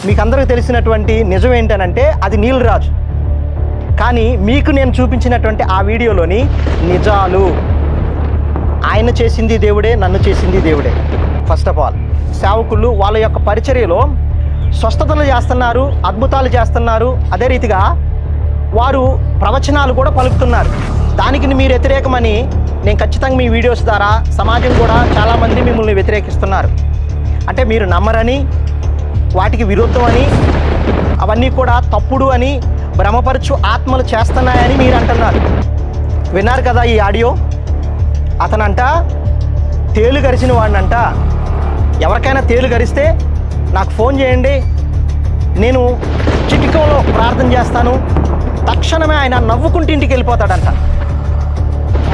మీకందరికీ తెలిసినటువంటి నిజం ఏంటనంటే అది నీల్ రాజు. కానీ మీకు నేను చూపించినటువంటి ఆ వీడియోలోని నిజాలు, ఆయన చేసింది దేవుడే, నన్ను చేసింది దేవుడే. ఫస్ట్ ఆఫ్ ఆల్ సేవకులు వాళ్ళ యొక్క పరిచర్యలో స్వస్థతలు చేస్తున్నారు, అద్భుతాలు చేస్తున్నారు. అదే రీతిగా వారు ప్రవచనాలు కూడా పలుకుతున్నారు. దానికి మీరు వ్యతిరేకమని నేను ఖచ్చితంగా మీ వీడియోస్ ద్వారా సమాజం కూడా చాలామంది మిమ్మల్ని వ్యతిరేకిస్తున్నారు. అంటే మీరు నమ్మరని, వాటికి విరుద్ధం అని, అవన్నీ కూడా తప్పుడు అని, భ్రమపరచు ఆత్మలు చేస్తున్నాయని మీరు అంటున్నారు. విన్నారు కదా ఈ ఆడియో? అతనంట తేలు గరిచిన వాడినంట. ఎవరికైనా తేలు గరిస్తే నాకు ఫోన్ చేయండి, నేను చిటికలో ప్రార్థన చేస్తాను, తక్షణమే ఆయన నవ్వుకుంటూ ఇంటికి వెళ్ళిపోతాడంట.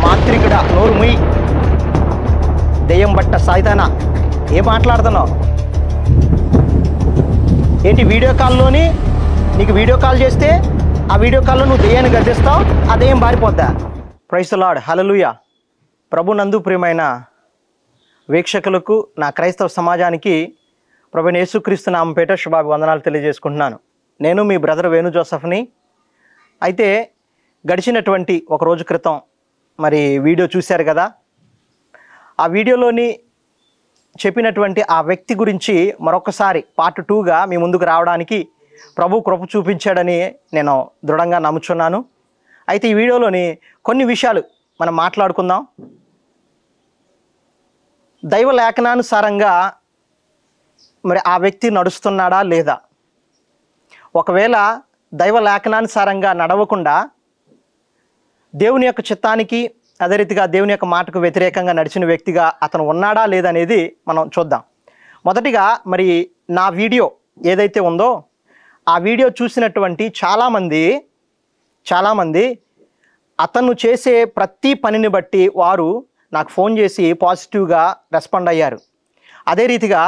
మాంత్రికుడా, నోరు ముయ్యి, దెయ్యం బట్ట సాయితానా, ఏం మాట్లాడుతున్నావు ఏంటి? వీడియో కాల్లోని నీకు వీడియో కాల్ చేస్తే ఆ వీడియో కాల్లో నువ్వు దెయ్యాన్ని గర్జిస్తావు, ఆ దెయ్యం పారిపోద్దా? ప్రైజ్ ది లార్డ్, హల్లెలూయా. ప్రభు నందు ప్రియమైన వీక్షకులకు, నా క్రైస్తవ సమాజానికి ప్రభువైన యేసుక్రీస్తు నామముపేట శుభాభివందనాలు తెలియజేసుకుంటున్నాను. నేను మీ బ్రదర్ వేణు జోసెఫ్ని. అయితే గడిచినటువంటి ఒక రోజు క్రితం మరి వీడియో చూశారు కదా. ఆ వీడియోలోని చెప్పినటువంటి ఆ వ్యక్తి గురించి మరొకసారి పార్ట్ 2గా మీ ముందుకు రావడానికి ప్రభు కృప చూపించాడని నేను దృఢంగా నమ్ముచున్నాను. అయితే ఈ వీడియోలోని కొన్ని విషయాలు మనం మాట్లాడుకుందాం. దైవ లేఖనానుసారంగా మరి ఆ వ్యక్తి నడుస్తున్నాడా లేదా? ఒకవేళ దైవ లేఖనానుసారంగా నడవకుండా దేవుని యొక్క చిత్తానికి, అదే రీతిగా దేవుని యొక్క మాటకు వ్యతిరేకంగా నడిచిన వ్యక్తిగా అతను ఉన్నాడా లేదనేది మనం చూద్దాం. మొదటిగా మరి నా వీడియో ఏదైతే ఉందో ఆ వీడియో చూసినటువంటి చాలామంది అతను చేసే ప్రతి పనిని బట్టి వారు నాకు ఫోన్ చేసి పాజిటివ్గా రెస్పాండ్ అయ్యారు. అదే రీతిగా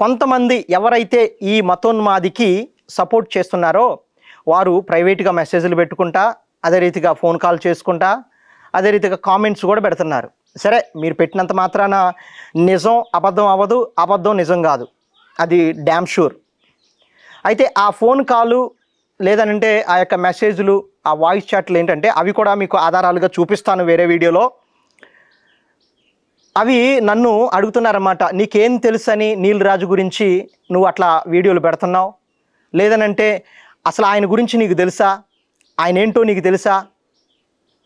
కొంతమంది ఎవరైతే ఈ మతోన్మాదికి సపోర్ట్ చేస్తున్నారో వారు ప్రైవేట్గా మెసేజ్లు పెట్టుకుంటా, అదే రీతిగా ఫోన్ కాల్ చేసుకుంటా, అదే రీతిగా కామెంట్స్ కూడా పెడుతున్నారు. సరే, మీరు పెట్టినంత మాత్రాన నిజం అబద్ధం అవ్వదు, అబద్ధం నిజం కాదు, అది డ్యామ్ షూర్. అయితే ఆ ఫోన్ కాలు లేదనంటే ఆ యొక్క మెసేజ్లు, ఆ వాయిస్ చాట్లు ఏంటంటే అవి కూడా మీకు ఆధారాలుగా చూపిస్తాను వేరే వీడియోలో. అవి నన్ను అడుగుతున్నారన్నమాట, నీకేం తెలుసని నీల్ రాజు గురించి నువ్వు అట్లా వీడియోలు పెడుతున్నావు, లేదనంటే అసలు ఆయన గురించి నీకు తెలుసా, ఆయన ఏంటో నీకు తెలుసా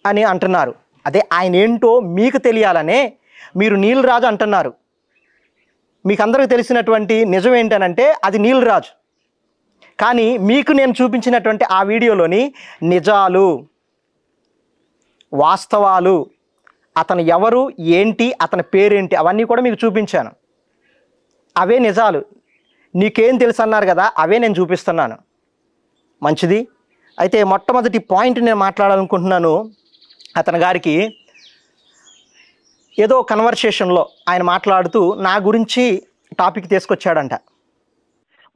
అని అంటున్నారు. అదే ఆయన ఏంటో మీకు తెలియాలనే మీరు నీల్ రాజు అంటున్నారు. మీకు అందరికీ తెలిసినటువంటి నిజం ఏంటనంటే అది నీల్ రాజు. కానీ మీకు నేను చూపించినటువంటి ఆ వీడియోలోని నిజాలు, వాస్తవాలు, అతను ఎవరు, ఏంటి, అతని పేరేంటి, అవన్నీ కూడా మీకు చూపించాను. అవే నిజాలు. నీకేం తెలుసు అన్నారు కదా, అవే నేను చూపిస్తున్నాను. మంచిది. అయితే మొట్టమొదటి పాయింట్ నేను మాట్లాడాలనుకుంటున్నాను. అతని గారికి ఏదో కన్వర్సేషన్లో ఆయన మాట్లాడుతూ నా గురించి టాపిక్ తీసుకొచ్చాడంట.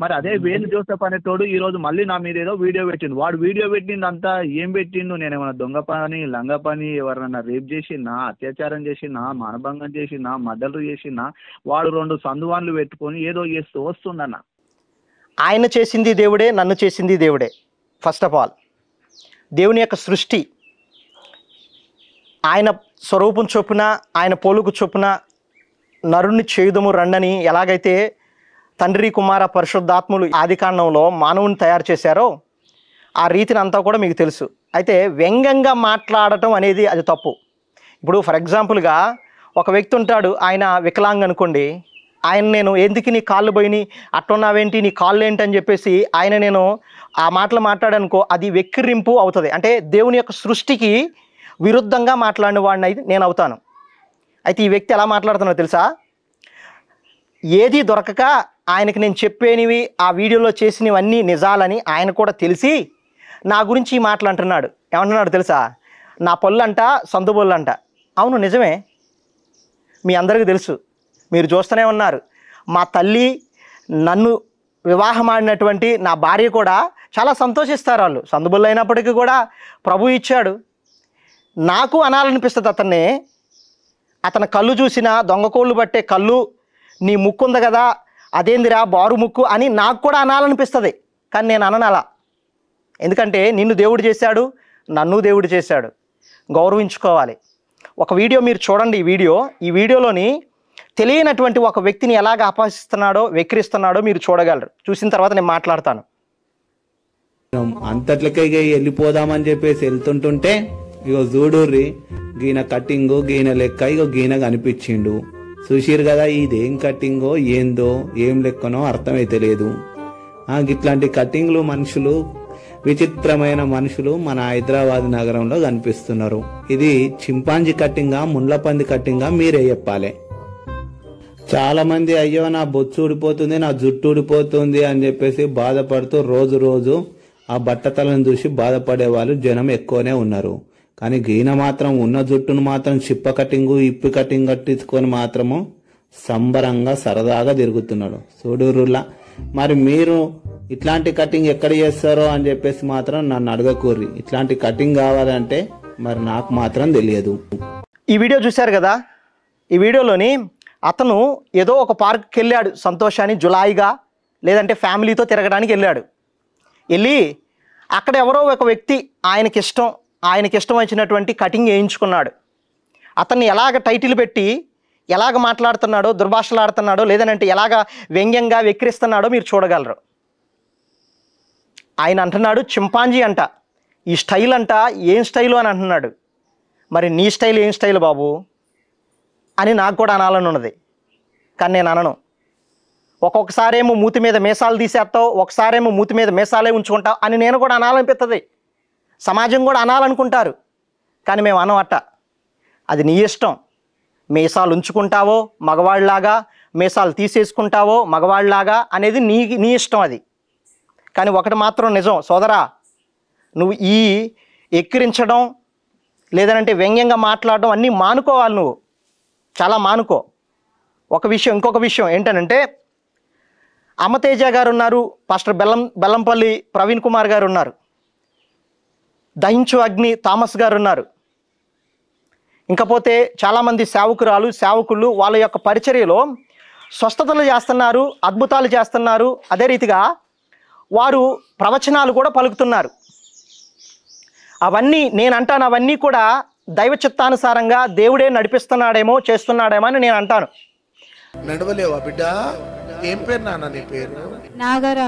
మరి అదే వేణు జోసెఫ్ అనేటోడు ఈరోజు మళ్ళీ నా మీద ఏదో వీడియో పెట్టిండు. వాడు వీడియో పెట్టింది అంతా ఏం పెట్టిండు? నేనేమన్నా దొంగ పని, లంగ పని, ఎవరన్నా రేప్ చేసినా, అత్యాచారం చేసినా, మానభంగం చేసినా, మర్డర్లు చేసినా, వాడు 2 సందువాన్లు పెట్టుకొని ఏదో చేస్తూ వస్తుండన్న. ఆయన చేసింది దేవుడే, నన్ను చేసింది దేవుడే. ఫస్ట్ ఆఫ్ ఆల్ దేవుని యొక్క సృష్టి ఆయన స్వరూపం చొప్పున, ఆయన పోలుకు చొప్పున నరుణ్ణి చేయుదము రండని ఎలాగైతే తండ్రి, కుమార, పరిశుద్ధాత్ములు ఆదికాండంలో మానవుని తయారు చేశారో ఆ రీతిని అంతా కూడా మీకు తెలుసు. అయితే వ్యంగ్యంగా మాట్లాడటం అనేది అది తప్పు. ఇప్పుడు ఫర్ ఎగ్జాంపుల్గా ఒక వ్యక్తి ఉంటాడు, ఆయన వికలాంగ్ అనుకోండి, ఆయన నేను ఎందుకు నీ కాళ్ళు పోయినాయి, అట్టున్నావేంటి, నీ కాళ్ళు ఏంటి అని చెప్పేసి ఆయన నేను ఆ మాటలు మాట్లాడనుకో, అది వెక్కిరింపు అవుతుంది. అంటే దేవుని యొక్క సృష్టికి విరుద్ధంగా మాట్లాడిన వాడిని అయితే నేను అవుతాను. అయితే ఈ వ్యక్తి ఎలా మాట్లాడుతున్నాడో తెలుసా? ఏది దొరకక ఆయనకి నేను చెప్పేనివి, ఆ వీడియోలో చేసినవన్నీ నిజాలని ఆయన కూడా తెలిసి నా గురించి ఈ మాటలు అంటున్నాడు. ఏమంటున్నాడు తెలుసా? నా పొల్లంట సందుబొల్లంట. అవును, నిజమే. మీ అందరికీ తెలుసు, మీరు చూస్తూనే ఉన్నారు. మా తల్లి, నన్ను వివాహం ఆడినటువంటి నా భార్య కూడా చాలా సంతోషిస్తారు. వాళ్ళు సందుబొల్లు అయినప్పటికీ కూడా ప్రభు ఇచ్చాడు. నాకు అనాలనిపిస్తుంది అతన్ని. అతని కళ్ళు చూసిన దొంగకోళ్ళు పట్టే కళ్ళు, నీ ముక్కు ఉంది కదా, అదేందిరా బారు ముక్కు అని నాకు కూడా అనాలనిపిస్తుంది. కానీ నేను అనను అలా. ఎందుకంటే నిన్ను దేవుడు చేశాడు, నన్ను దేవుడు చేశాడు, గౌరవించుకోవాలి. ఒక వీడియో మీరు చూడండి. ఈ వీడియోలోని తెలియనటువంటి ఒక వ్యక్తిని ఎలాగ అపహసిస్తున్నాడో, వెక్కిరిస్తున్నాడో మీరు చూడగలరు. చూసిన తర్వాత నేను మాట్లాడతాను. అంతట్లకే వెళ్ళిపోదామని చెప్పేసి వెళ్తుంటుంటే ఇగో చూడుర్రి, గీన కట్టింగు గీన లెక్క ఇగో గీన కనిపించిండు. చూసిరు కదా, ఇదేం కట్టింగో ఏందో ఏం లెక్కనో అర్థమైతే లేదు. ఇట్లాంటి కట్టింగ్లు మనుషులు, విచిత్రమైన మనుషులు మన హైదరాబాద్ నగరంలో కనిపిస్తున్నారు. ఇది చింపాంజీ కట్టింగా, ముళ్ళపంది కట్టింగా మీరే చెప్పాలి. చాలా మంది అయ్యో నా బొచ్చు ఊడిపోతుంది, నా జుట్టు ఊడిపోతుంది అని చెప్పేసి బాధపడుతూ రోజు ఆ బట్టతలను చూసి బాధపడే వాళ్ళు జనం ఎక్కువనే ఉన్నారు. కానీ గీన మాత్రం ఉన్న జుట్టును మాత్రం చిప్ప కటింగు, ఇప్పి కటింగ్ కట్టించుకొని మాత్రము సంబరంగా సరదాగా తిరుగుతున్నాడు చూడురులా. మరి మీరు ఇట్లాంటి కటింగ్ ఎక్కడ చేస్తారో అని చెప్పేసి మాత్రం నన్ను అడగకూర్రి. ఇట్లాంటి కటింగ్ కావాలంటే మరి నాకు మాత్రం తెలియదు. ఈ వీడియో చూశారు కదా, ఈ వీడియోలోని అతను ఏదో ఒక పార్క్కి వెళ్ళాడు సంతోషాన్ని జులాయిగా, లేదంటే ఫ్యామిలీతో తిరగడానికి వెళ్ళి అక్కడ ఎవరో ఒక వ్యక్తి ఆయనకి ఇష్టం వచ్చినటువంటి కటింగ్ వేయించుకున్నాడు. అతన్ని ఎలాగ టైటిల్ పెట్టి ఎలాగ మాట్లాడుతున్నాడో, దుర్భాషలాడుతున్నాడో, లేదనంటే ఎలాగ వ్యంగ్యంగా వెక్కిరిస్తున్నాడో మీరు చూడగలరు. ఆయన అంటున్నాడు చింపాంజీ అంట, ఈ స్టైల్ అంట, ఏం స్టైలు అని అంటున్నాడు. మరి నీ స్టైల్ ఏం స్టైల్ బాబు అని నాకు కూడా అనాలని ఉన్నది. కానీ నేను అనను. ఒక్కొక్కసారేమో మూతి మీద మీసాలు తీసేస్తావు, ఒకసారేమో మూతి మీద మీసాలే ఉంచుకుంటావు అని నేను కూడా అనాలనిపిస్తుంది. సమాజం కూడా అనాలనుకుంటారు. కానీ మేము అనవట్ట. అది నీ ఇష్టం. మీసాలు ఉంచుకుంటావో మగవాళ్ళలాగా, మీసాలు తీసేసుకుంటావో మగవాళ్ళలాగా అనేది నీ ఇష్టం అది. కానీ ఒకటి మాత్రం నిజం సోదరా, నువ్వు ఈ ఎక్కిరించడం లేదనంటే వ్యంగ్యంగా మాట్లాడడం అన్నీ మానుకోవాలి. నువ్వు చాలా మానుకో. ఇంకొక విషయం ఏంటనంటే, అమతేజ గారు ఉన్నారు, పాస్టర్ బెల్లంపల్లి ప్రవీణ్ కుమార్ గారు ఉన్నారు, దహించు అగ్ని థామస్ గారు ఉన్నారు, ఇంకపోతే చాలామంది సేవకులు వాళ్ళ యొక్క పరిచర్యలో స్వస్థతలు చేస్తున్నారు, అద్భుతాలు చేస్తున్నారు. అదే రీతిగా వారు ప్రవచనాలు కూడా పలుకుతున్నారు. అవన్నీ కూడా దైవ చిత్తానుసారంగా దేవుడే నడిపిస్తున్నాడేమో, చేస్తున్నాడేమో అని నేను అంటాను. నడవలేవా బిడ్డ? ఏం పేరు నాన్న నీ పేరు? నాగరా.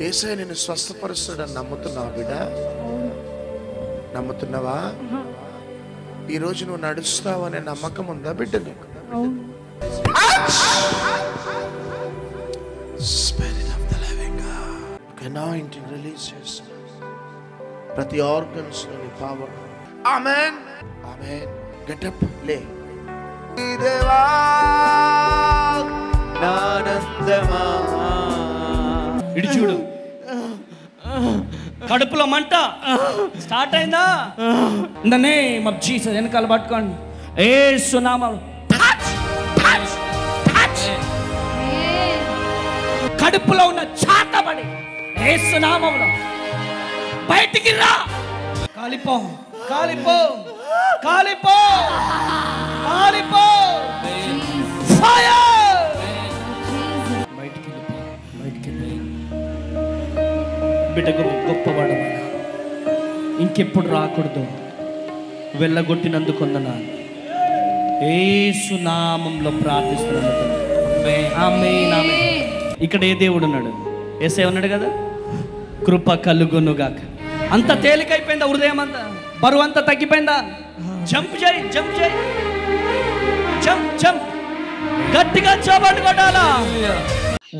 యేసయ్య నిన్ను స్వస్థపరుస్తాడని నమ్ముతున్నావా బిడ్డ? నమ్ముతున్నావా? ఈ రోజు నువ్వు నడుస్తావు అనే నమ్మకం ఉందా బిడ్డ నీకు? Spirit of the living God, anointing release చేస్తా ప్రతి ఆర్గన్స్ లోని పవర్. ఆమేన్ ఆమేన్. గెట్ అప్, లే. దేవా నానందమా ఇటు చూడు, కడుపులో మంట స్టార్ట్ అయిందా? In the name of Jesus వెనకాల పట్టుకోండి. యేసు నామములో కడుపులో ఉన్న చాటబడి యేసు నామములో బయటికి రా. కాలిపో కాలిపో కాలిపో కాలిపో. ఫైర్! బయటికి బిడ్డకు గొప్పవాడమన్నా ఇంకెప్పుడు రాకూడదు. వెళ్ళగొట్టినందుకు యేసు నామములో ప్రార్థిస్తున్నాను. ఆమేన్ ఆమేన్. ఇక్కడ ఏ దేవుడు ఉన్నాడు? యేసయ్య ఉన్నాడు కదా. కృప కలుగునుగాక. అంత తేలికైపోయిందా? హృదయం అంతా బరువు అంతా తగ్గిపోయిందా? జంప్ చేయి, జంప్ చేయి, జంప్ జంప్. గట్టిగా చప్పట్లు కొట్టాలా.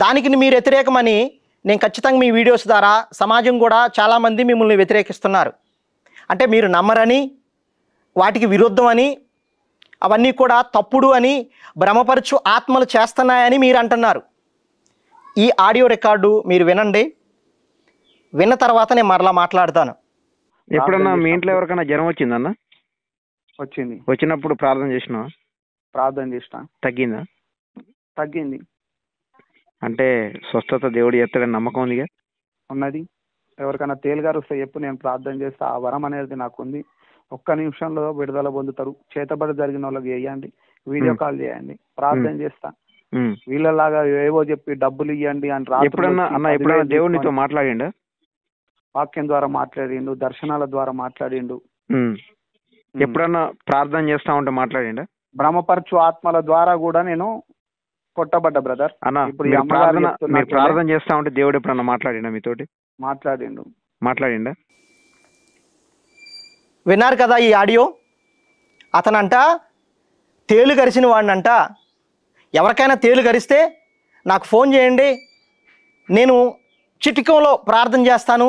దానికి మీరు వ్యతిరేకమని నేను ఖచ్చితంగా మీ వీడియోస్ ద్వారా సమాజం కూడా చాలామంది మిమ్మల్ని వ్యతిరేకిస్తున్నారు. అంటే మీరు నమ్మరని, వాటికి విరుద్ధం అని, అవన్నీ కూడా తప్పుడు అని, భ్రమపరచు ఆత్మలు చేస్తున్నాయని మీరు అంటున్నారు. ఈ ఆడియో రికార్డు మీరు వినండి. విన్న తర్వాత నేను మరలా మాట్లాడతాను. ఎప్పుడన్నా మీ ఇంట్లో ఎవరికైనా జ్వరం వచ్చిందన్న? వచ్చింది. వచ్చినప్పుడు ప్రార్థన చేసినా? ప్రార్థన చేసిన. తగ్గిందా? తగ్గింది. అంటే స్వస్థత దేవుడు చేస్తాడని నమ్మకం ఉందిగా? ఉన్నది. ఎవరికైనా తేలిగారు వస్తే చెప్పు, నేను ప్రార్థన చేస్తా. ఆ వరం అనేది నాకు ఉంది. ఒక్క నిమిషంలో విడుదల పొందుతారు. చేతబడి జరిగిన వాళ్ళకి చేయండి, వీడియో కాల్ చేయండి, ప్రార్థన చేస్తా. ఉమ్. వీళ్ళలాగా ఏవో చెప్పి డబ్బులు ఇవ్వండి అని రాత్రులు ఎప్పుడన్నా వచ్చి అన్న ఎప్పుడన్నా 10,000 దేవుడు నీతో తీసుకొని మాట్లాడిండా? వాక్యం ద్వారా మాట్లాడిండు, దర్శనాల ద్వారా మాట్లాడిండు, ఉమ్. ఎప్పుడన్నా ప్రార్థన చేస్తా ఉంటే మాట్లాడిండా? భ్రమపరచు ఆత్మల ద్వారా కూడా నేను కొట్టబడ్డా బ్రదర్. అన్న ఇప్పుడు ఈ మీరు అమ్మగారు మీరు చెప్తున్నట్లే ప్రార్థన చేస్తా ఉంటే దేవుడు ఎప్పుడన్నా మాట్లాడిండా మీతోటి? మాట్లాడిండు. మాట్లాడిండా? విన్నారు కదా ఈ ఆడియో. అతనంట తేలు గరిచిన వాడినంట. ఎవరికైనా తేలు గరిస్తే నాకు ఫోన్ చేయండి, నేను చిటికంలో ప్రార్థన చేస్తాను,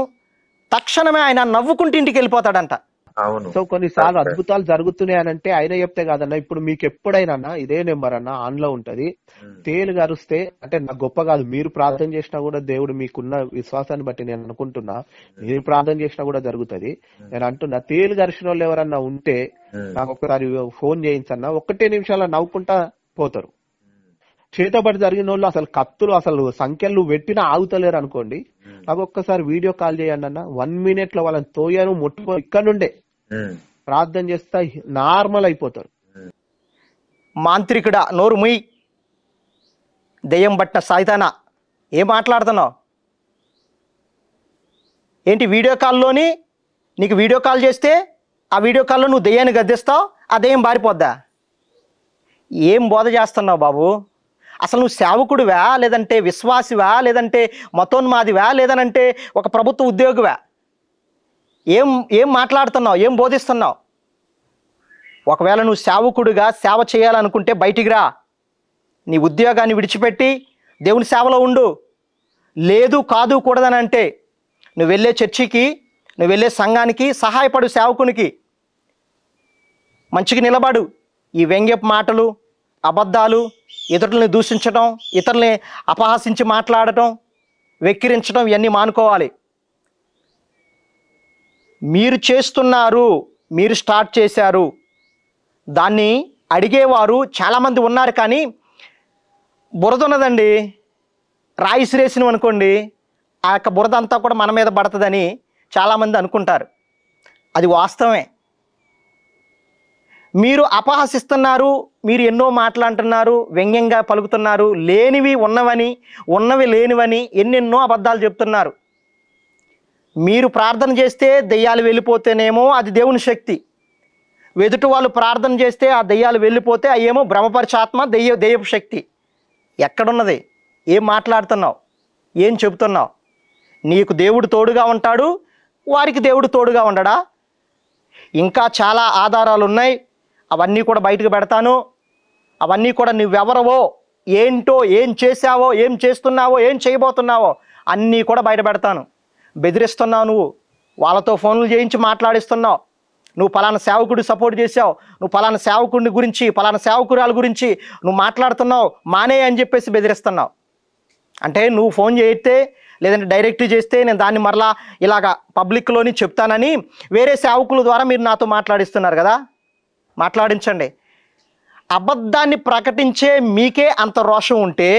తక్షణమే ఆయన నవ్వుకుంటూ ఇంటికి వెళ్ళిపోతాడంట. అవును. సో కొన్నిసార్లు అద్భుతాలు జరుగుతున్నాయి అని అంటే ఆయన చెప్తే కాదన్నా. ఇప్పుడు మీకు ఎప్పుడైనా ఇదే నెంబర్ అన్న ఆన్ లో ఉంటది, తేలు గరుస్తే అంటే నాకు గొప్ప కాదు, మీరు ప్రార్థన చేసినా కూడా దేవుడు మీకున్న విశ్వాసాన్ని బట్టి నేను అనుకుంటున్నా మీరు ప్రార్థన చేసినా కూడా జరుగుతుంది. నేను అంటున్నా తేలు గరిచిన వాళ్ళు ఎవరన్నా ఉంటే నాకు ఒకసారి ఫోన్ చేయించన్నా, 1 నిమిషాల్లో నవ్వుకుంటా పోతారు. చేతబడి జరిగిన వాళ్ళు అసలు కత్తులు అసలు సంఖ్యలు పెట్టినా ఆగుతలేరు అనుకోండి, నాకు ఒక్కసారి వీడియో కాల్ చేయండి అన్న, 1 minute లో వాళ్ళని తోయను ముట్టుకో ఇక్కడ నుండే ప్రార్థన చేస్తా నార్మల్ అయిపోతారు. మాంత్రికుడా నోరు ముయ్, దెయ్యం బట్టిన సాయితానా ఏం మాట్లాడుతున్నావు ఏంటి? వీడియో కాల్లోని నీకు వీడియో కాల్ చేస్తే ఆ వీడియో కాల్లో నువ్వు దెయ్యాన్ని గద్దిస్తావు, ఆ దెయ్యం బారిపోద్దా? ఏం బోధ చేస్తున్నావు బాబు? అసలు నువ్వు సేవకుడివా, లేదంటే విశ్వాసివా, లేదంటే మతోన్మాదివా, లేదనంటే ఒక ప్రభుత్వ ఉద్యోగివా? ఏం మాట్లాడుతున్నావు, ఏం బోధిస్తున్నావు? ఒకవేళ నువ్వు సేవకుడిగా సేవ చేయాలనుకుంటే బయటికి రా, నీ ఉద్యోగాన్ని విడిచిపెట్టి దేవుని సేవలో ఉండు. లేదు కాదు కూడదనంటే నువ్వు వెళ్ళే చర్చికి, నువ్వు వెళ్ళే సంఘానికి సహాయపడు, సేవకునికి మంచిగా నిలబడు. ఈ వ్యంగ్యపు మాటలు, అబద్ధాలు, ఇతరులని దూషించడం, ఇతరులని అపహాసించి మాట్లాడటం, వెక్కిరించడం ఇవన్నీ మానుకోవాలి. మీరు చేస్తున్నారు, మీరు స్టార్ట్ చేశారు, దాన్ని అడిగేవారు చాలామంది ఉన్నారు. కానీ బురద ఉన్నదండి, రాయి సిరేసినం అనుకోండి, ఆ యొక్క బురద అంతా కూడా మన మీద పడుతుందని చాలామంది అనుకుంటారు. అది వాస్తవమే. మీరు అపహసిస్తున్నారు, మీరు ఎన్నో మాట్లాడుతున్నారు, వ్యంగ్యంగా పలుకుతున్నారు, లేనివి ఉన్నవని, ఉన్నవి లేనివని ఎన్నెన్నో అబద్ధాలు చెప్తున్నారు. మీరు ప్రార్థన చేస్తే దెయ్యాలు వెళ్ళిపోతేనేమో అది దేవుని శక్తి, ఎదుటి వాళ్ళు ప్రార్థన చేస్తే ఆ దెయ్యాలు వెళ్ళిపోతే అయ్యేమో భ్రమపరిచాత్మ, దెయ్యపు శక్తి. ఎక్కడున్నది? ఏం మాట్లాడుతున్నావు, ఏం చెబుతున్నావు? నీకు దేవుడు తోడుగా ఉంటాడు, వారికి దేవుడు తోడుగా ఉండడా? ఇంకా చాలా ఆధారాలు ఉన్నాయి, అవన్నీ కూడా బయటకు పెడతాను. అవన్నీ కూడా నువ్వెవరవో, ఏంటో, ఏం చేశావో, ఏం చేస్తున్నావో, ఏం చేయబోతున్నావో అన్నీ కూడా బయట పెడతాను. బెదిరిస్తున్నావు, నువ్వు వాళ్ళతో ఫోన్లు చేయించి మాట్లాడిస్తున్నావు, నువ్వు పలానా సేవకుడు సపోర్ట్ చేసావు, నువ్వు పలానా సేవకుడిని గురించి, పలానా సేవకురాల గురించి నువ్వు మాట్లాడుతున్నావు, మానే అని చెప్పేసి బెదిరిస్తున్నావు. అంటే నువ్వు ఫోన్ చేయితే, లేదంటే డైరెక్ట్ చేస్తే నేను దాన్ని మరలా ఇలాగా పబ్లిక్లోని చెప్తానని వేరే సేవకుల ద్వారా మీరు నాతో మాట్లాడిస్తున్నారు కదా. మాట్లాడించండి. అబద్ధాన్ని ప్రకటించే మీకే అంత రోషం ఉంటే,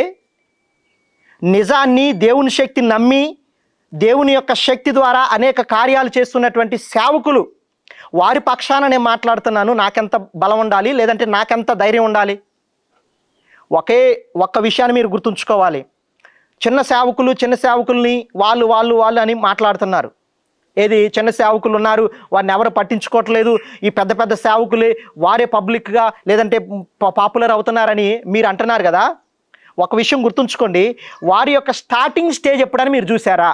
నిజాన్ని, దేవుని శక్తిని నమ్మి దేవుని యొక్క శక్తి ద్వారా అనేక కార్యాలు చేస్తున్నటువంటి సేవకులు, వారి పక్షాన నేను మాట్లాడుతున్నాను. నాకెంత బలం ఉండాలి, లేదంటే నాకెంత ధైర్యం ఉండాలి? ఒక్క విషయాన్ని మీరు గుర్తుంచుకోవాలి. చిన్న సేవకుల్ని వాళ్ళు అని మాట్లాడుతున్నారు. ఏది చిన్న సేవకులు ఉన్నారు, వారిని ఎవరు పట్టించుకోవట్లేదు, ఈ పెద్ద పెద్ద సేవకులే వారే పబ్లిక్గా లేదంటే పాపులర్ అవుతున్నారని మీరు అంటున్నారు కదా. ఒక విషయం గుర్తుంచుకోండి, వారి యొక్క స్టార్టింగ్ స్టేజ్ ఎప్పుడైనా మీరు చూసారా?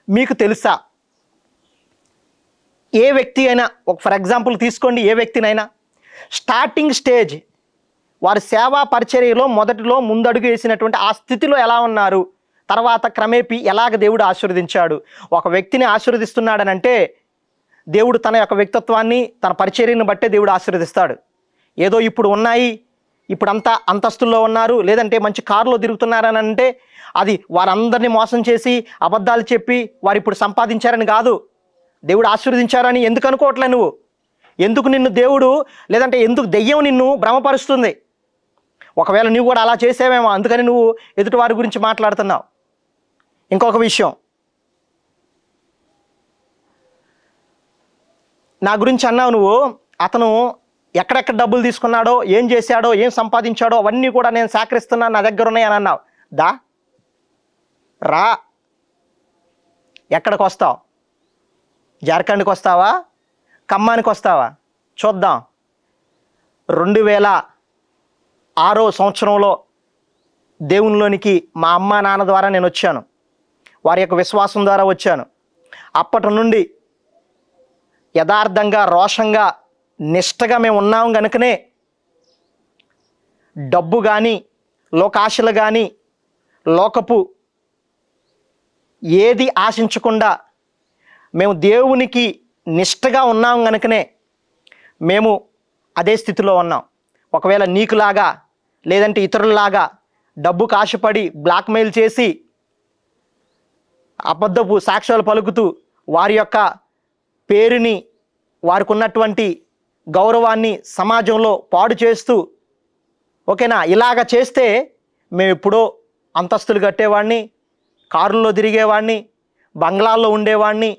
మీకు తెలుసా? ఏ వ్యక్తి అయినా, ఫర్ ఎగ్జాంపుల్ తీసుకోండి, ఏ వ్యక్తినైనా స్టార్టింగ్ స్టేజ్, వారి సేవా పరిచర్యలో మొదటిలో ముందడుగు వేసినటువంటి ఆ స్థితిలో ఎలా ఉన్నారు, తర్వాత క్రమేపీ ఎలాగ దేవుడు ఆశీర్వదించాడు. ఒక వ్యక్తిని ఆశీర్వదిస్తున్నాడనంటే దేవుడు తన యొక్క వ్యక్తిత్వాన్ని, తన పరిచర్యను బట్టే దేవుడు ఆశీర్వదిస్తాడు. ఏదో ఇప్పుడు ఉన్నాయి, ఇప్పుడంతా అంతస్తుల్లో ఉన్నారు, లేదంటే మంచి కారులో తిరుగుతున్నారని అంటే అది వారందరినీ మోసం చేసి అబద్ధాలు చెప్పి వారు ఇప్పుడు సంపాదించారని కాదు. దేవుడు ఆశీర్వదించారని ఎందుకు అనుకోవట్లే నువ్వు? ఎందుకు నిన్ను దేవుడు, లేదంటే ఎందుకు దెయ్యం నిన్ను భ్రమపరుస్తుంది? ఒకవేళ నువ్వు కూడా అలా చేసేవేమో, అందుకని నువ్వు ఎదుటి వారి గురించి మాట్లాడుతున్నావు. ఇంకొక విషయం, నా గురించి అన్నావు నువ్వు, అతను ఎక్కడెక్కడ డబ్బులు తీసుకున్నాడో, ఏం చేశాడో, ఏం సంపాదించాడో అవన్నీ కూడా నేను సేకరిస్తున్నాను, నా దగ్గర ఉన్నాయి అని అన్నావు. రా. ఎక్కడికి వస్తావు? జార్ఖండ్కి వస్తావా? ఖమ్మానికి వస్తావా? చూద్దాం. 2006 సంవత్సరంలో దేవునిలోనికి మా అమ్మ నాన్న ద్వారా నేను వచ్చాను. వారి యొక్క విశ్వాసం ద్వారా వచ్చాను. అప్పటి నుండి యథార్థంగా, రోషంగా, నిష్టగా మేము ఉన్నాం కనుకనే డబ్బు కానీ, లోకాశలు కానీ, లోకపు ఏది ఆశించకుండా మేము దేవునికి నిష్టగా ఉన్నాం కనుకనే మేము అదే స్థితిలో ఉన్నాం. ఒకవేళ నీకులాగా లేదంటే ఇతరులలాగా డబ్బుకు ఆశపడి బ్లాక్మెయిల్ చేసి అబద్ధపు సాక్ష్యాలు పలుకుతూ వారి యొక్క పేరుని, వారికి ఉన్నటువంటి గౌరవాన్ని సమాజంలో పాడు చేస్తూ, ఓకేనా, ఇలాగ చేస్తే మేము ఎప్పుడో అంతస్తులు కట్టేవాడిని, కారుల్లో తిరిగేవాడిని, బంగ్లాల్లో ఉండేవాడిని,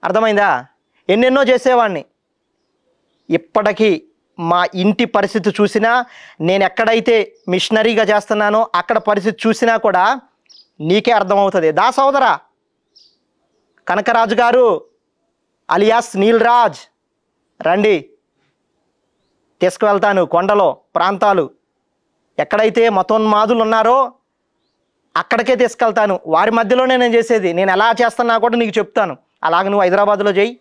అర్థమైందా, ఎన్నెన్నో చేసేవాడిని. ఇప్పటికీ మా ఇంటి పరిస్థితి చూసినా, నేను ఎక్కడైతే మిషనరీగా చేస్తున్నానో అక్కడ పరిస్థితి చూసినా కూడా నీకే అర్థమవుతుంది. దా సోదరా, కనకరాజు గారు అలియాస్ నీల్ రాజ్, రండి, తీసుకువెళ్తాను. కొండలో ప్రాంతాలు ఎక్కడైతే మతోన్మాదులు ఉన్నారో అక్కడికే తీసుకెళ్తాను. వారి మధ్యలోనే నేను చేసేది. నేను ఎలా చేస్తున్నా కూడా నీకు చెప్తాను. అలాగే నువ్వు హైదరాబాద్లో చేయి.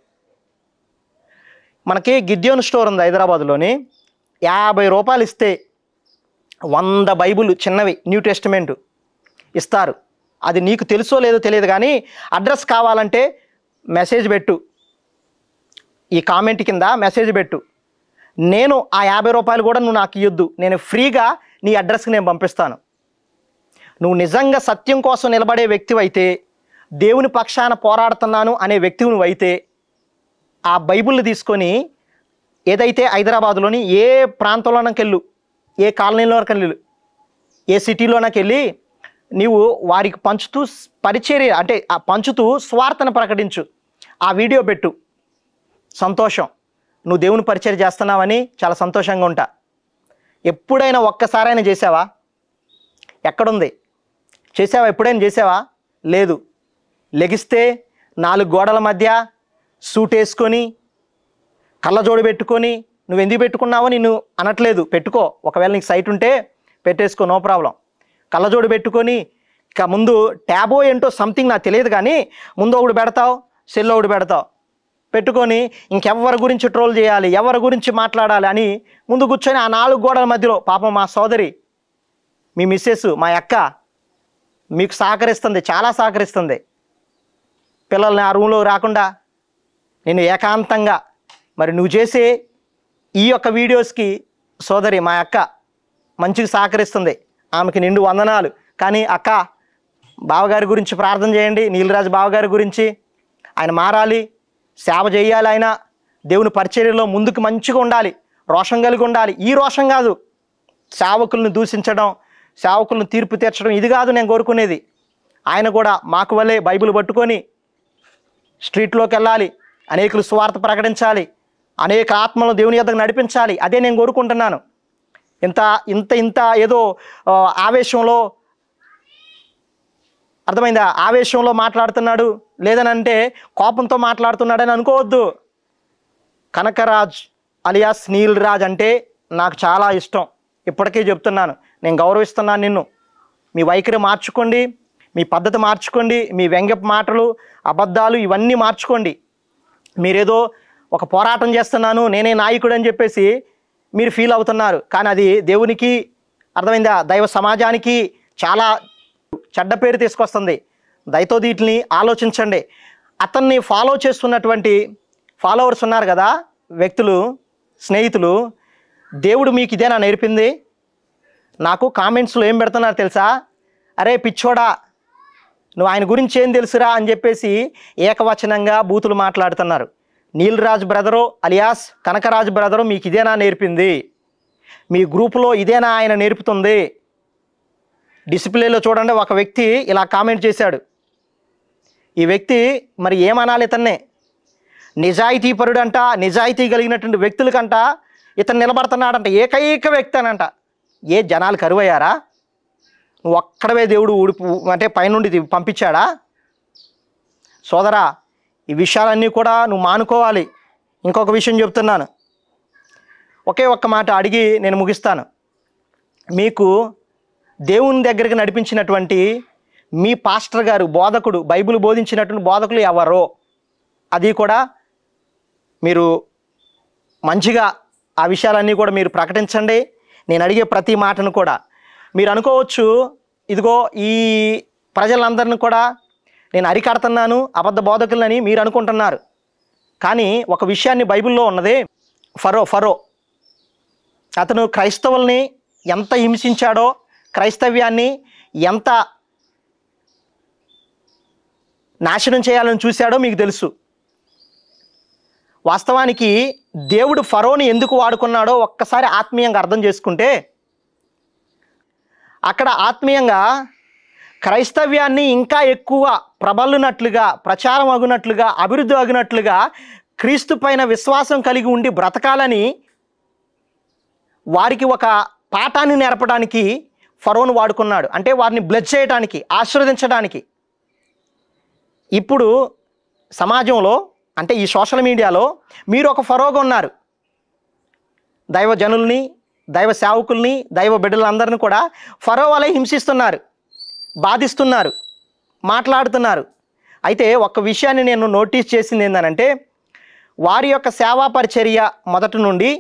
మనకి గిద్యోన్ స్టోర్ ఉంది హైదరాబాద్లోని. 50 రూపాయలు ఇస్తే 100 బైబుల్ చిన్నవి న్యూ టెస్టిమెంట్ ఇస్తారు. అది నీకు తెలుసో లేదో తెలియదు కానీ అడ్రస్ కావాలంటే మెసేజ్ పెట్టు, ఈ కామెంట్ కింద మెసేజ్ పెట్టు. నేను ఆ 50 రూపాయలు కూడా నువ్వు నాకు ఇవ్వద్దు, నేను ఫ్రీగా నీ అడ్రస్కి నేను పంపిస్తాను. నువ్వు నిజంగా సత్యం కోసం నిలబడే వ్యక్తివైతే, దేవుని పక్షాన పోరాడుతున్నాను అనే వ్యక్తివి నువ్వైతే, ఆ బైబిల్ని తీసుకొని ఏదైతే హైదరాబాద్లోని ఏ ప్రాంతంలోనకెళ్ళు, ఏ కాలనీలోనకెళ్ళు, ఏ సిటీలోనకెళ్ళి నీవు వారికి పంచుతూ పరిచర్య అంటే ఆ పంచుతూ స్వార్థను ప్రకటించు. ఆ వీడియో పెట్టు. సంతోషం, నువ్వు దేవుని పరిచర్య చేస్తున్నావని చాలా సంతోషంగా ఉంటా. ఎప్పుడైనా ఒక్కసారైనా చేసావా? ఎక్కడుంది? చేసావా? ఎప్పుడైనా చేసావా? లేదు. లెగిస్తే 4 గోడల మధ్య సూట్ వేసుకొని కళ్ళజోడు పెట్టుకొని, నువ్వు ఎందుకు పెట్టుకున్నావో నేను అనట్లేదు, పెట్టుకో. ఒకవేళ నీకు సైట్ ఉంటే పెట్టేసుకో, నో ప్రాబ్లం. కళ్ళజోడు పెట్టుకొని ఇక ముందు ట్యాబో ఏంటో సంథింగ్ నాకు తెలియదు కానీ ముందు ఒకటి పెడతావు, సెల్లో ఒకటి పెడతావు, పెట్టుకొని ఇంకెవరి గురించి ట్రోల్ చేయాలి, ఎవరి గురించి మాట్లాడాలి అని ముందు కూర్చొని ఆ 4 గోడల మధ్యలో పాపం మా సోదరి, మీ మిస్సెస్, మా అక్క మీకు సహకరిస్తుంది, చాలా సహకరిస్తుంది. పిల్లల్ని ఆ రూమ్లో రాకుండా నేను ఏకాంతంగా, మరి నువ్వు చేసే ఈ యొక్క వీడియోస్కి సోదరి మా అక్క మంచిగా సహకరిస్తుంది, ఆమెకి నిండు వందనాలు. కానీ అక్క, బావగారి గురించి ప్రార్థన చేయండి, నీలరాజు బావగారి గురించి. ఆయన మారాలి, సేవ చేయాలి, ఆయన దేవుని పరిచర్యలో ముందుకు మంచిగా ఉండాలి, రోషం కలిగి ఉండాలి. ఈ రోషం కాదు, సేవకులను దూషించడం, సేవకులను తీర్పు తీర్చడం, ఇది కాదు నేను కోరుకునేది. ఆయన కూడా మాకు వల్లే బైబిల్ పట్టుకొని స్ట్రీట్లోకి వెళ్ళాలి, అనేకులు సువార్త ప్రకటించాలి, అనేక ఆత్మలను దేవుని యొద్దకు నడిపించాలి. అదే నేను కోరుకుంటున్నాను. ఇంత ఇంత ఇంత ఏదో ఆవేశంలో, అర్థమైందా, ఆవేశంలో మాట్లాడుతున్నాడు లేదనంటే కోపంతో మాట్లాడుతున్నాడని అనుకోవద్దు. కనకరాజ్ అలియాస్ నీల్ రాజ్ అంటే నాకు చాలా ఇష్టం. ఇప్పటికీ చెప్తున్నాను, నేను గౌరవిస్తున్నాను నిన్ను. మీ వైఖరి మార్చుకోండి, మీ పద్ధతి మార్చుకోండి, మీ వ్యంగ్యపు మాటలు, అబద్ధాలు ఇవన్నీ మార్చుకోండి. మీరేదో ఒక పోరాటం చేస్తున్నాను, నేనే నాయకుడు అని చెప్పేసి మీరు ఫీల్ అవుతున్నారు, కానీ అది దేవునికి, అర్థమైందా, దైవ సమాజానికి చాలా చెడ్డ పేరు తీసుకొస్తుంది. దయతో వీటిని ఆలోచించండి. అతన్ని ఫాలో చేస్తున్నటువంటి ఫాలోవర్స్ ఉన్నారు కదా, వ్యక్తులు, స్నేహితులు, దేవుడు మీకు ఇదేనా నేర్పింది? నాకు కామెంట్స్లో ఏం పెడుతున్నారు తెలుసా? అరే పిచ్చోడా, నువ్వు ఆయన గురించి ఏం తెలుసురా అని చెప్పేసి ఏకవచనంగా బూతులు మాట్లాడుతున్నారు. Neel Raj brother alias Kanakaraju brother మీకు ఇదేనా నేర్పింది? మీ గ్రూపులో ఇదేనా ఆయన నేర్పుతుంది? డిస్ప్లేలో చూడండి, ఒక వ్యక్తి ఇలా కామెంట్ చేశాడు. ఈ వ్యక్తి మరి ఏమనాలి ఇతన్నే? నిజాయితీపరుడంట, నిజాయితీ కలిగినటువంటి వ్యక్తులకంట ఇతను నిలబడుతున్నాడంట, ఏకైక వ్యక్తి అనంట. ఏ జనాలు కరువయ్యారా? నువ్వు ఒక్కడవే దేవుడు అంటే పైనుండి పంపించాడా? సోదరా, ఈ విషయాలన్నీ కూడా నువ్వు మానుకోవాలి. ఇంకొక విషయం చెప్తున్నాను, ఒకే ఒక్క మాట అడిగి నేను ముగిస్తాను. మీకు దేవుని దగ్గరికి నడిపించినటువంటి మీ పాస్టర్ గారు, బోధకుడు, బైబిల్ బోధించినటువంటి బోధకులు ఎవరో అది కూడా మీరు మంచిగా ఆ విషయాలన్నీ కూడా మీరు ప్రకటించండి. నేను అడిగే ప్రతి మాటను కూడా మీరు అనుకోవచ్చు, ఇదిగో ఈ ప్రజలందరిని కూడా నేను అరికడుతున్నాను అబద్ధ బోధకులని మీరు అనుకుంటున్నారు. కానీ ఒక విషయాన్ని బైబిల్లో ఉన్నది, ఫరో అతను క్రైస్తవుల్ని ఎంత హింసించాడో, క్రైస్తవ్యాన్ని ఎంత నాశనం చేయాలని చూశాడో మీకు తెలుసు. వాస్తవానికి దేవుడు ఫరోని ఎందుకు వాడుకున్నాడో ఒక్కసారి ఆత్మీయంగా అర్థం చేసుకుంటే, అక్కడ ఆత్మీయంగా క్రైస్తవ్యాన్ని ఇంకా ఎక్కువ ప్రబలునట్లుగా, ప్రచారం అగునట్లుగా, అభివృద్ధి అగునట్లుగా క్రీస్తు పైన విశ్వాసం కలిగి ఉండి బ్రతకాలని వారికి ఒక పాఠాన్ని నేర్పడానికి ఫరోను వాడుకున్నాడు. అంటే వారిని బ్లెస్ చేయడానికి, ఆశీర్వదించడానికి. ఇప్పుడు సమాజంలో అంటే ఈ సోషల్ మీడియాలో మీరు ఒక ఫరోగా ఉన్నారు. దైవ జనుల్ని, దైవ సేవకుల్ని, దైవ బిడ్డలందరినీ కూడా ఫరో వలె హింసిస్తున్నారు, బాధిస్తున్నారు, మాట్లాడుతున్నారు. అయితే ఒక విషయాన్ని నేను నోటీస్ చేసింది ఏంటంటే, వారి యొక్క సేవా పరిచర్య మొదటి నుండి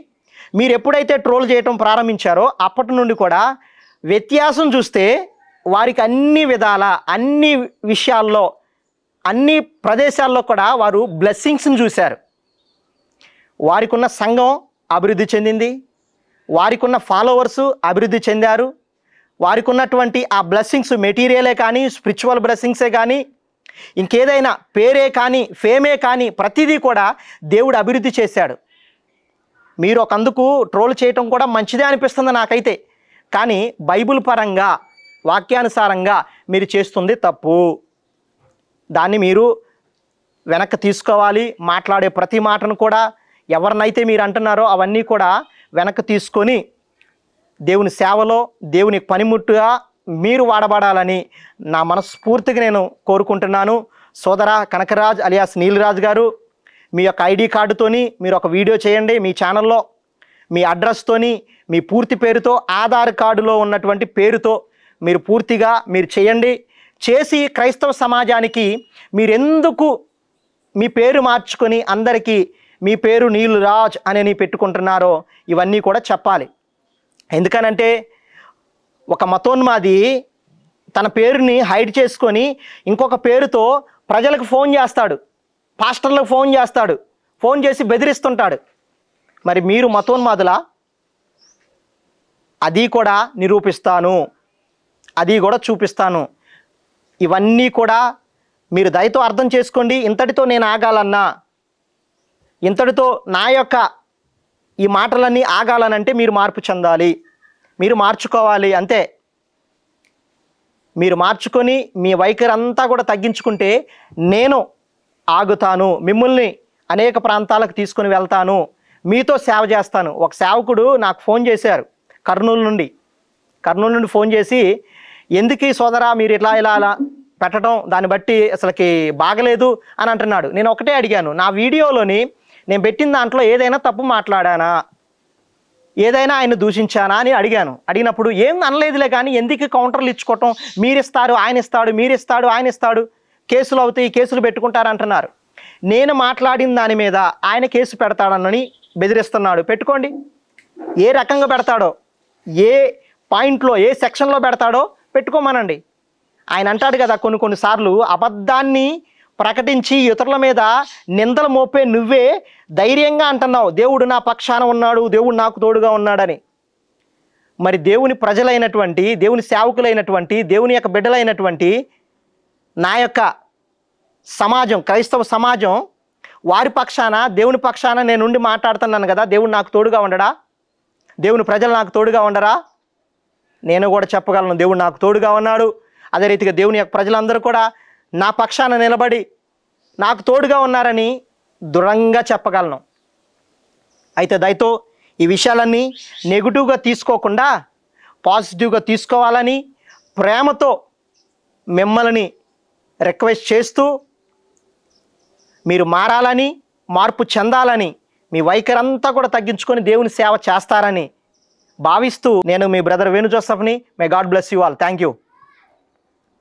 మీరు ఎప్పుడైతే ట్రోల్ చేయటం ప్రారంభించారో అప్పటి నుండి కూడా వ్యత్యాసం చూస్తే వారికి అన్ని విధాల, అన్ని విషయాల్లో, అన్ని ప్రదేశాల్లో కూడా వారు బ్లెస్సింగ్స్ని చూశారు. వారికి ఉన్న సంఘం అభివృద్ధి చెందింది, వారికి ఉన్న ఫాలోవర్సు అభివృద్ధి చెందారు. వారికి ఉన్నటువంటి ఆ బ్లెస్సింగ్స్ మెటీరియలే కానీ, స్పిరిచువల్ బ్లెస్సింగ్సే కానీ, ఇంకేదైనా పేరే కానీ, ఫేమే కానీ, ప్రతిదీ కూడా దేవుడు అభివృద్ధి చేశాడు. మీరు ఒకందుకు ట్రోల్ చేయటం కూడా మంచిదే అనిపిస్తుంది నాకైతే. కానీ బైబిల్ పరంగా, వాక్యానుసారంగా మీరు చేస్తుంది తప్పు. దాన్ని మీరు వెనక్కి తీసుకోవాలి. మాట్లాడే ప్రతి మాటను కూడా, ఎవరినైతే మీరు అంటున్నారో అవన్నీ కూడా వెనక్కి తీసుకొని దేవుని సేవలో, దేవుని పనిముట్టుగా మీరు వాడబడాలని నా మనస్ఫూర్తిగా నేను కోరుకుంటున్నాను. సోదరా కనకరాజ్ అలియాస్ నీలరాజు గారు, మీ యొక్క ఐడి కార్డుతోని మీరు ఒక వీడియో చేయండి. మీ ఛానల్లో మీ అడ్రస్తోని, మీ పూర్తి పేరుతో, ఆధార్ కార్డులో ఉన్నటువంటి పేరుతో మీరు పూర్తిగా మీరు చేయండి. చేసి క్రైస్తవ సమాజానికి మీరెందుకు మీ పేరు మార్చుకొని అందరికీ మీ పేరు నీలరాజ్ అని పెట్టుకుంటున్నారో ఇవన్నీ కూడా చెప్పాలి. ఎందుకనంటే ఒక మతోన్మాది తన పేరుని హైడ్ చేసుకొని ఇంకొక పేరుతో ప్రజలకు ఫోన్ చేస్తాడు, పాస్టర్లకు ఫోన్ చేస్తాడు, ఫోన్ చేసి బెదిరిస్తుంటాడు. మరి మీరు మతోన్మాదులా? అది కూడా నిరూపిస్తాను, అది కూడా చూపిస్తాను. ఇవన్నీ కూడా మీరు దయతో అర్థం చేసుకోండి. ఇంతటితో నేను ఆగాలన్నా, ఇంతటితో నా యొక్క ఈ మాటలన్నీ ఆగాలనంటే మీరు మార్పు చెందాలి, మీరు మార్చుకోవాలి. అంతే. మీరు మార్చుకొని మీ వైఖరి అంతా కూడా తగ్గించుకుంటే నేను ఆగుతాను, మిమ్మల్ని అనేక ప్రాంతాలకు తీసుకొని వెళ్తాను, మీతో సేవ చేస్తాను. ఒక సేవకుడు నాకు ఫోన్ చేశారు కర్నూలు నుండి ఫోన్ చేసి, ఎందుకు సోదరా మీరు ఇలా పెట్టడం, దాన్ని బట్టి అసలుకి బాగలేదు అని అంటున్నాడు. నేను ఒకటే అడిగాను, నా వీడియోలోని నేను పెట్టిన దాంట్లో ఏదైనా తప్పు మాట్లాడానా, ఏదైనా ఆయన దూషించానా అని అడిగాను. అడిగినప్పుడు ఏం అనలేదులే, కానీ ఎందుకు కౌంటర్లు ఇచ్చుకోవటం, మీరిస్తారు ఆయన ఇస్తాడు, మీరిస్తాడు ఆయన ఇస్తాడు, కేసులు అవుతాయి, కేసులు పెట్టుకుంటారంటున్నారు. నేను మాట్లాడిన దాని మీద ఆయన కేసు పెడతాడనని బెదిరిస్తున్నాడు. పెట్టుకోండి, ఏ రకంగా పెడతాడో, ఏ పాయింట్లో, ఏ సెక్షన్లో పెడతాడో పెట్టుకోమనండి. ఆయన అంటాడు కదా, కొన్నిసార్లు అబద్ధాన్ని ప్రకటించి ఇతరుల మీద నిందలు మోపే నువ్వే ధైర్యంగా అంటున్నావు దేవుడు నా పక్షాన ఉన్నాడు, దేవుడు నాకు తోడుగా ఉన్నాడని. మరి దేవుని ప్రజలైనటువంటి, దేవుని సేవకులైనటువంటి, దేవుని యొక్క బిడ్డలైనటువంటి నా యొక్క సమాజం, క్రైస్తవ సమాజం, వారి పక్షాన, దేవుని పక్షాన నేను ఉండి మాట్లాడుతున్నాను కదా, దేవుడు నాకు తోడుగా ఉండడా? దేవుని ప్రజలు నాకు తోడుగా ఉండరా? నేను కూడా చెప్పగలను, దేవుడు నాకు తోడుగా ఉన్నాడు. అదే రీతిగా దేవుని యొక్క ప్రజలందరూ కూడా నా పక్షాన నిలబడి నాకు తోడుగా ఉన్నారని దృఢంగా చెప్పగలను. అయితే దయతో ఈ విషయాలన్నీ నెగిటివ్గా తీసుకోకుండా పాజిటివ్గా తీసుకోవాలని ప్రేమతో మిమ్మల్ని రిక్వెస్ట్ చేస్తూ మీరు మారాలని, మార్పు చెందాలని, మీ వైఖరి అంతా కూడా తగ్గించుకొని దేవుని సేవ చేస్తారని భావిస్తూ నేను మీ బ్రదర్ వేణు జోసెఫ్ని. May God bless you all. Thank you.